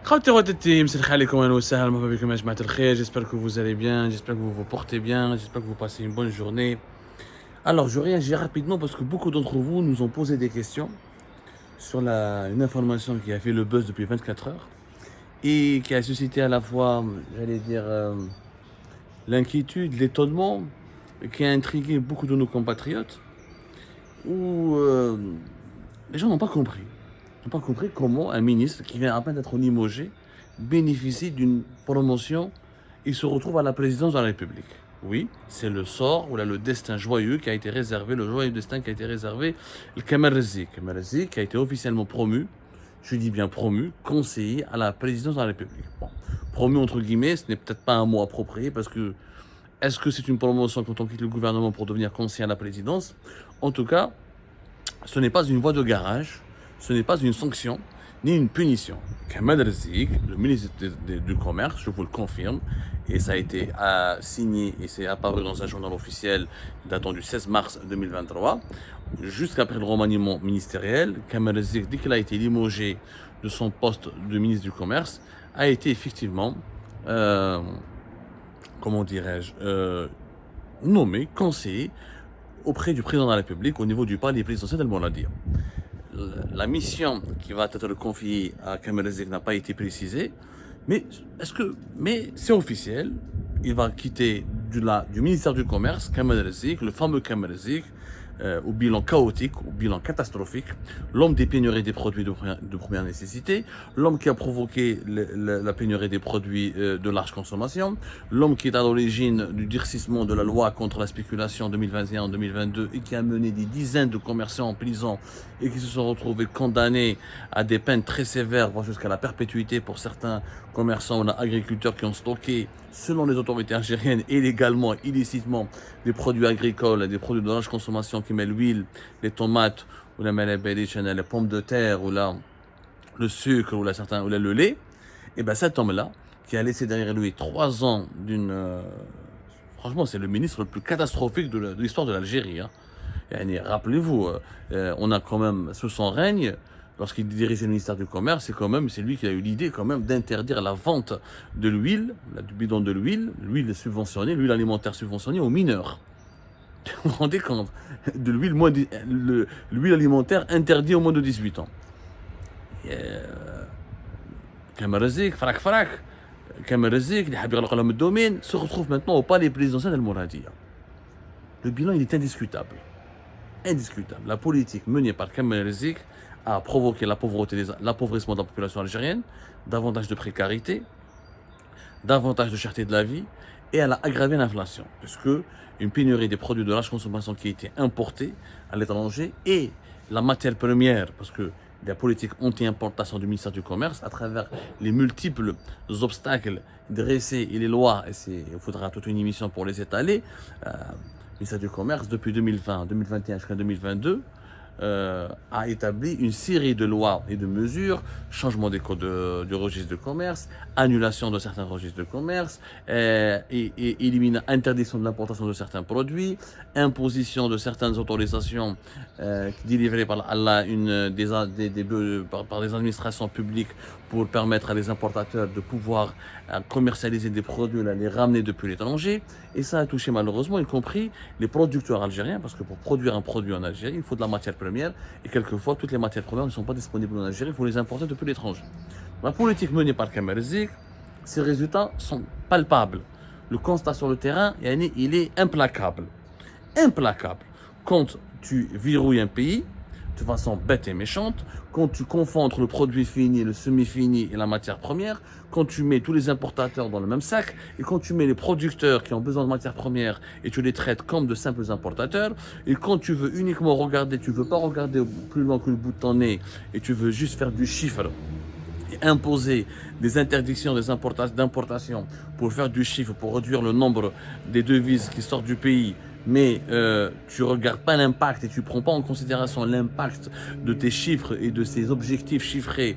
J'espère que vous allez bien, j'espère que vous vous portez bien, j'espère que vous passez une bonne journée. Alors, je réagis rapidement parce que beaucoup d'entre vous nous ont posé des questions sur une information qui a fait le buzz depuis 24 heures et qui a suscité à la fois, j'allais dire, l'inquiétude, l'étonnement, et qui a intrigué beaucoup de nos compatriotes, où les gens n'ont pas compris. N'ont pas compris comment un ministre qui vient à peine d'être limogé bénéficie d'une promotion et se retrouve à la présidence de la République. Oui, c'est le sort ou là, le destin joyeux qui a été réservé, le joyeux destin qui a été réservé le Kamal Rezik. Kamal Rezik qui a été officiellement promu, je dis bien promu, conseiller à la présidence de la République. Bon, promu entre guillemets, ce n'est peut-être pas un mot approprié parce que est-ce que c'est une promotion quand on quitte le gouvernement pour devenir conseiller à la présidence? En tout cas, ce n'est pas une voie de garage, ce n'est pas une sanction, ni une punition. Kamal Rezik, le ministre du Commerce, je vous le confirme, et ça a été signé et c'est apparu dans un journal officiel datant du 16 mars 2023, jusqu'après le remaniement ministériel, Kamal Rezik, dès qu'il a été limogé de son poste de ministre du Commerce, a été effectivement, comment dirais-je, nommé conseiller auprès du président de la République au niveau du palais présidentiel d'Al-Mouladir. La mission qui va être confiée à Kamal Rezik n'a pas été précisée, mais c'est officiel. Il va quitter du ministère du Commerce, Kamal Rezik, le fameux Kamal Rezik, au bilan chaotique, au bilan catastrophique, l'homme des pénuries des produits de première nécessité, l'homme qui a provoqué la pénurie des produits de large consommation, l'homme qui est à l'origine du durcissement de la loi contre la spéculation en 2021-2022 et qui a mené des dizaines de commerçants en prison et qui se sont retrouvés condamnés à des peines très sévères, voire jusqu'à la perpétuité pour certains commerçants ou agriculteurs qui ont stocké, selon les autorités algériennes, illégalement, illicitement, des produits agricoles, des produits de large consommation qui met l'huile, les tomates, ou les pommes de terre, ou le sucre, ou le lait. Et bien cet homme-là, qui a laissé derrière lui 3 ans franchement, c'est le ministre le plus catastrophique de l'histoire de l'Algérie. Hein. Rappelez-vous, on a quand même, sous son règne, lorsqu'il dirigeait le ministère du Commerce, c'est lui qui a eu l'idée quand même d'interdire la vente de l'huile, du bidon de l'huile subventionnée, l'huile alimentaire subventionnée aux mineurs. Vous vous rendez compte? De l'huile alimentaire interdite aux moins de 18 ans. Kamal Rezik, Kamal Rezik, le domaine, se retrouve maintenant au palais présidentiel d'Al-Mouradia. Le bilan, il est indiscutable. Indiscutable. La politique menée par Kamal Rezik a provoqué l'appauvrissement de la population algérienne, davantage de précarité, davantage de cherté de la vie, et elle a aggravé l'inflation, puisque une pénurie des produits de large consommation qui étaient importés à l'étranger et la matière première, parce que la politique anti-importation du ministère du Commerce, à travers les multiples obstacles dressés et les lois, et il faudra toute une émission pour les étaler, le ministère du Commerce, depuis 2020, 2021 jusqu'à 2022, a établi une série de lois et de mesures, changement des codes du registre de commerce, annulation de certains registres de commerce, interdiction de l'importation de certains produits, imposition de certaines autorisations délivrées par par des administrations publiques pour permettre à des importateurs de pouvoir commercialiser des produits, les ramener depuis l'étranger. Et ça a touché malheureusement, y compris les producteurs algériens, parce que pour produire un produit en Algérie, il faut de la matière première. Et quelquefois, toutes les matières premières ne sont pas disponibles en Algérie, il faut les importer depuis l'étranger. La politique menée par Kamal Rezik, ses résultats sont palpables. Le constat sur le terrain, il est implacable. Implacable. Quand tu verrouilles un pays, de façon bête et méchante, quand tu confonds entre le produit fini, le semi-fini et la matière première, quand tu mets tous les importateurs dans le même sac, et quand tu mets les producteurs qui ont besoin de matière première et tu les traites comme de simples importateurs, et quand tu veux uniquement regarder, tu veux pas regarder plus loin que le bout de ton nez, et tu veux juste faire du chiffre, et imposer des interdictions d'importation pour faire du chiffre, pour réduire le nombre des devises qui sortent du pays, mais tu ne regardes pas l'impact et tu ne prends pas en considération l'impact de tes chiffres et de ces objectifs chiffrés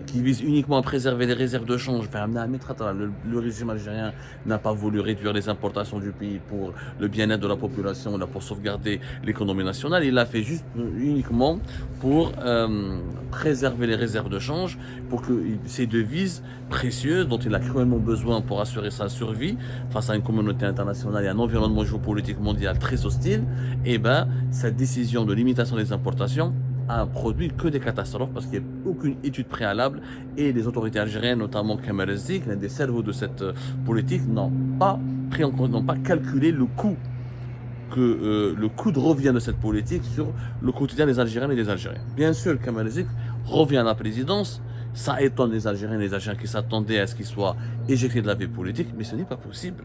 qui visent uniquement à préserver les réserves de change. Le régime algérien n'a pas voulu réduire les importations du pays pour le bien-être de la population, pour sauvegarder l'économie nationale. Il l'a fait juste uniquement pour préserver les réserves de change, pour que ces devises précieuses dont il a cruellement besoin pour assurer sa survie face à une communauté internationale et un environnement géopolitique mondial très hostile, et ben cette décision de limitation des importations a produit que des catastrophes parce qu'il n'y a aucune étude préalable et les autorités algériennes, notamment Kamel Zik, l'un des cerveaux de cette politique, n'ont pas pris en compte, n'ont pas calculé le coût de revient de cette politique sur le quotidien des Algériens et des Algériens. Bien sûr, Kamel Zik revient à la présidence. Ça étonne les Algériens qui s'attendaient à ce qu'il soit éjecté de la vie politique, mais ce n'est pas possible.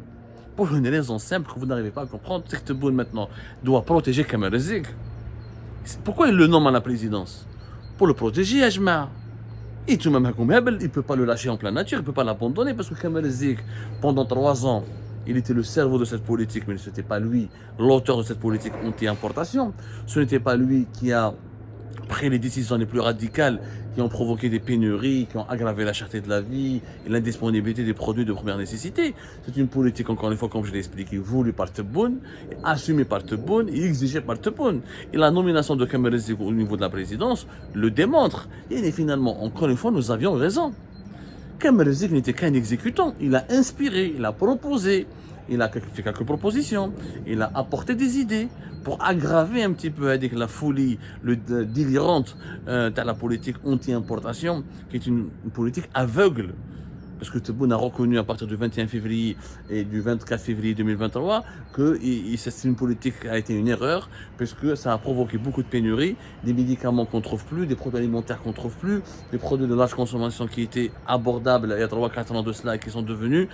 Pour une raison simple que vous n'arrivez pas à comprendre, c'est que Tebboune maintenant doit protéger Kamel Zik. Pourquoi il le nomme à la présidence? Pour le protéger, Ajma. Et tout même, il ne peut pas le lâcher en pleine nature, il ne peut pas l'abandonner parce que Kamel Zik, pendant 3 ans, il était le cerveau de cette politique, mais ce n'était pas lui l'auteur de cette politique anti-importation. Ce n'était pas lui qui a pris les décisions les plus radicales qui ont provoqué des pénuries, qui ont aggravé la cherté de la vie et l'indisponibilité des produits de première nécessité. C'est une politique, encore une fois, comme je l'ai expliqué, voulue par Tebboune, assumée par Tebboune et exigée par Tebboune. Et la nomination de Kamel Zik au niveau de la présidence le démontre. Et finalement, encore une fois, nous avions raison. Kamel Zik n'était qu'un exécutant. Il a inspiré, il a proposé, il a fait quelques propositions, il a apporté des idées pour aggraver un petit peu avec la folie délirante de la politique anti-importation, qui est une politique aveugle. Parce que Tebboune a reconnu à partir du 21 février et du 24 février 2023 que c'est une politique qui a été une erreur, parce que ça a provoqué beaucoup de pénuries, des médicaments qu'on ne trouve plus, des produits alimentaires qu'on ne trouve plus, des produits de large consommation qui étaient abordables il y a 3-4 ans de cela et qui sont devenus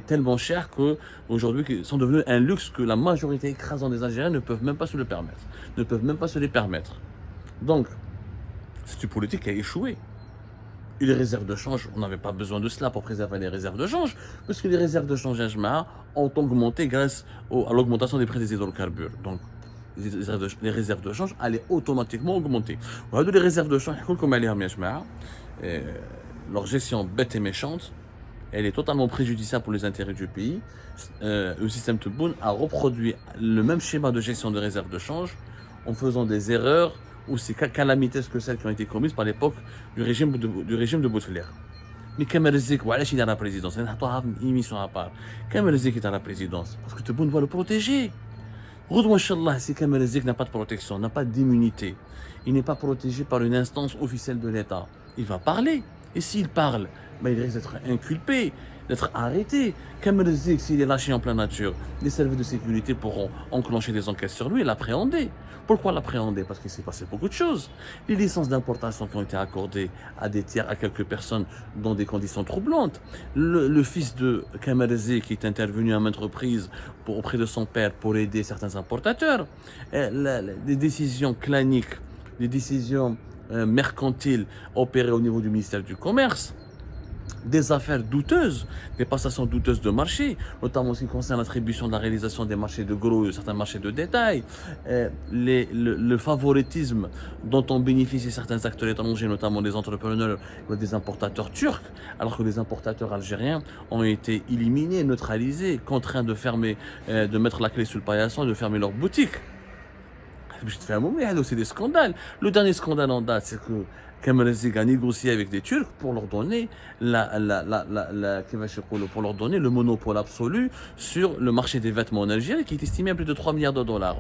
tellement chers qu'aujourd'hui sont devenus un luxe que la majorité écrasante des Algériens ne peuvent même pas se le permettre. Ne peuvent même pas se les permettre. Donc, c'est une politique qui a échoué. Et les réserves de change, on n'avait pas besoin de cela pour préserver les réserves de change, parce que les réserves de change ont augmenté grâce à l'augmentation des prix des hydrocarbures. Donc, les réserves de change allaient automatiquement augmenter. Les réserves de change, leur gestion bête et méchante, elle est totalement préjudiciable pour les intérêts du pays. Le système Tebboune a reproduit le même schéma de gestion de réserves de change en faisant des erreurs aussi calamiteuses que celles qui ont été commises par l'époque du régime de Bouteflika. Mais Kamel Zik, il est à la présidence. Il y a une émission à part. Kamel Zik est à la présidence parce que Tebboune va le protéger. Si Kamel Zik n'a pas de protection, n'a pas d'immunité, il n'est pas protégé par une instance officielle de l'État, il va parler. Et s'il parle, il risque d'être inculpé, d'être arrêté. Kamel Zik, s'il est lâché en pleine nature, les services de sécurité pourront enclencher des enquêtes sur lui et l'appréhender. Pourquoi l'appréhender? Parce qu'il s'est passé beaucoup de choses. Les licences d'importation qui ont été accordées à des tiers, à quelques personnes dans des conditions troublantes. Le fils de Kamel Zik qui est intervenu à maintes reprises auprès de son père pour aider certains importateurs. Les décisions claniques, les décisions mercantiles opérées au niveau du ministère du Commerce. Des affaires douteuses, des passations douteuses de marché, notamment en ce qui concerne l'attribution de la réalisation des marchés de gros et certains marchés de détail, le favoritisme dont ont bénéficié certains acteurs étrangers, notamment des entrepreneurs ou des importateurs turcs, alors que les importateurs algériens ont été éliminés, neutralisés, contraints de fermer, de mettre la clé sous le paillasson et de fermer leurs boutiques. C'est des scandales. Le dernier scandale en date, c'est que Kamel Zik a négocié avec des Turcs pour leur donner le monopole absolu sur le marché des vêtements en Algérie qui est estimé à plus de 3 milliards de dollars.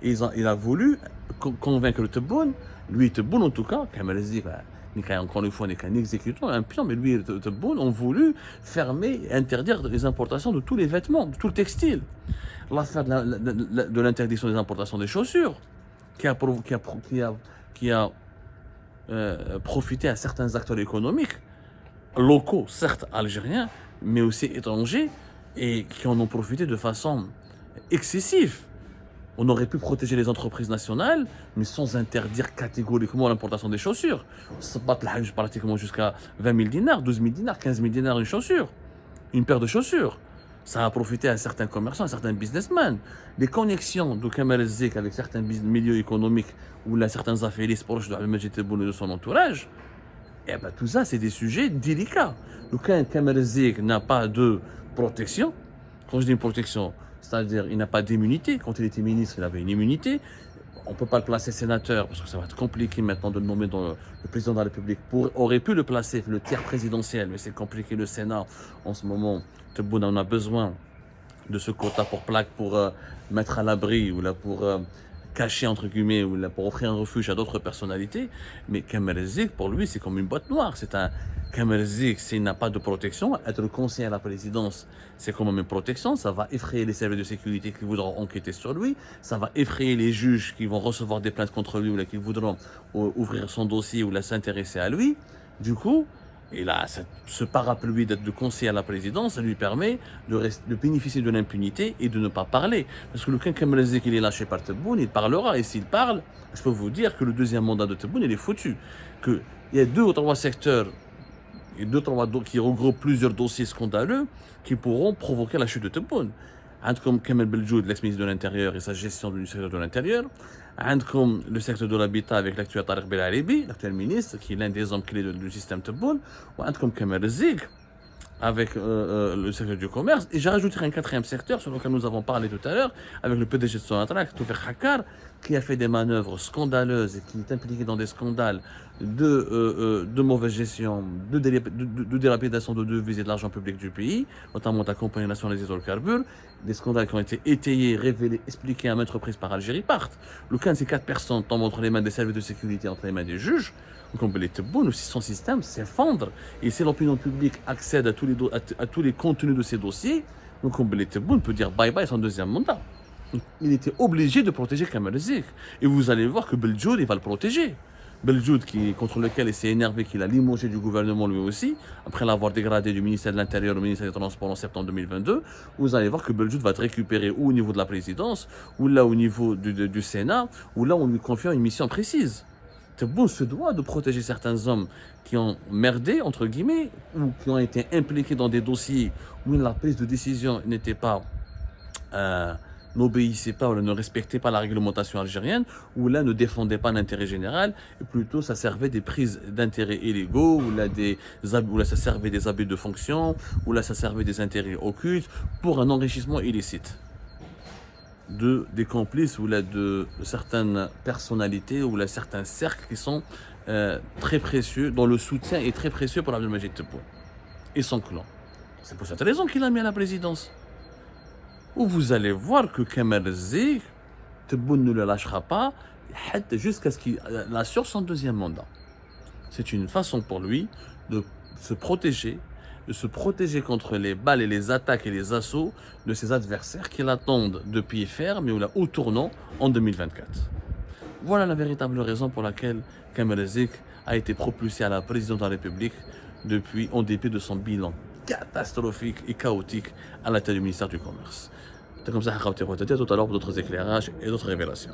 Il a voulu convaincre le Tebboune, lui Tebboune en tout cas, Kamel Zik, encore une fois, n'est qu'un exécutant, un pion, mais lui et Tebboune ont voulu fermer et interdire les importations de tous les vêtements, de tout le textile. L'affaire de l'interdiction des importations des chaussures, qui a profité à certains acteurs économiques, locaux, certes algériens, mais aussi étrangers, et qui en ont profité de façon excessive. On aurait pu protéger les entreprises nationales, mais sans interdire catégoriquement l'importation des chaussures. Ça bat pratiquement jusqu'à 20 000 dinars, 12 000 dinars, 15 000 dinars une chaussure, une paire de chaussures. Ça a profité à certains commerçants, à certains businessmen. Les connexions de Kamel Zik avec certains milieux économiques ou là, certains affairistes proches de Abdelmajid Tebboune et de son entourage, et ben, tout ça, c'est des sujets délicats. Donc, quand Kamel Zik n'a pas de protection, quand je dis une protection, c'est-à-dire il n'a pas d'immunité. Quand il était ministre, il avait une immunité. On ne peut pas le placer sénateur parce que ça va être compliqué maintenant de le nommer dans le président de la République. Aurait pu le placer le tiers présidentiel, mais c'est compliqué le Sénat en ce moment. Tebboune en a besoin de ce quota pour plaque pour mettre à l'abri ou là pour cacher entre guillemets ou là pour offrir un refuge à d'autres personnalités. Mais Kamel Zik, pour lui, c'est comme une boîte noire. C'est un Kamel Zik, s'il n'a pas de protection, être conseiller à la présidence, c'est quand même une protection. Ça va effrayer les services de sécurité qui voudront enquêter sur lui. Ça va effrayer les juges qui vont recevoir des plaintes contre lui ou là qui voudront ouvrir son dossier ou là s'intéresser à lui. Du coup, et là, ce parapluie d'être de conseiller à la présidence, ça lui permet de bénéficier de l'impunité et de ne pas parler. Parce que le Kamel Zik, il est lâché par Tebboune, il parlera. Et s'il parle, je peux vous dire que le deuxième mandat de Tebboune, il est foutu. Il y a 2 ou 3 secteurs et 2 ou 3 qui regroupent plusieurs dossiers scandaleux qui pourront provoquer la chute de Tebboune. Comme Kamel Beljoud, l'ex-ministre de l'Intérieur et sa gestion du secteur de l'Intérieur. Comme le secteur de l'habitat avec l'actuel Tariq Belalibi, l'actuel ministre, qui est l'un des hommes clés du système Tebboune. Comme Kamel Zik, avec le secteur du commerce. Et j'ai rajouté un 4e secteur sur lequel nous avons parlé tout à l'heure, avec le PDG de Sonatrach, Toufiq Hakkar, qui a fait des manœuvres scandaleuses et qui est impliqué dans des scandales de mauvaise gestion, de délapidation de devises et de l'argent public du pays, notamment la Compagnie nationale des hydrocarbures, des scandales qui ont été étayés, révélés, expliqués à maintes reprises par Algérie partent. Le cas de ces 4 personnes tombent entre les mains des services de sécurité, entre les mains des juges. Comme les Tebboune, son système s'effondre. Et si l'opinion publique accède à tous les contenus de ces dossiers, donc les Tebboune peut dire bye-bye à son deuxième mandat. Il était obligé de protéger Kamel Zik. Et vous allez voir que Beljoud, il va le protéger. Beljoud, contre lequel il s'est énervé, qu'il a limogé du gouvernement lui aussi, après l'avoir dégradé du ministère de l'Intérieur au ministère des Transports en septembre 2022, vous allez voir que Beljoud va être récupéré ou au niveau de la présidence, ou là au niveau du Sénat, ou là on lui confie une mission précise. Tebboune se doit de protéger certains hommes qui ont merdé, entre guillemets, ou qui ont été impliqués dans des dossiers où la prise de décision n'était pas, n'obéissait pas ou ne respectait pas la réglementation algérienne, ou là ne défendait pas l'intérêt général, et plutôt ça servait des prises d'intérêts illégaux, ou là ça servait des abus de fonction, ou là ça servait des intérêts occultes pour un enrichissement illicite. Des complices ou là de certaines personnalités ou là certains cercles qui sont très précieux, dont le soutien est très précieux pour Abdelmajid Tebboune et son clan. C'est pour cette raison qu'il a mis à la présidence. Où vous allez voir que Kamel Zik, Tebboune ne le lâchera pas jusqu'à ce qu'il assure son deuxième mandat. C'est une façon pour lui de se protéger contre les balles et les attaques et les assauts de ses adversaires qui l'attendent de pied ferme et au tournant en 2024. Voilà la véritable raison pour laquelle Kamel Zik a été propulsé à la présidence de la République en dépit de son bilan catastrophique et chaotique à la tête du ministère du Commerce. C'est comme ça que tout à l'heure pour d'autres éclairages et d'autres révélations.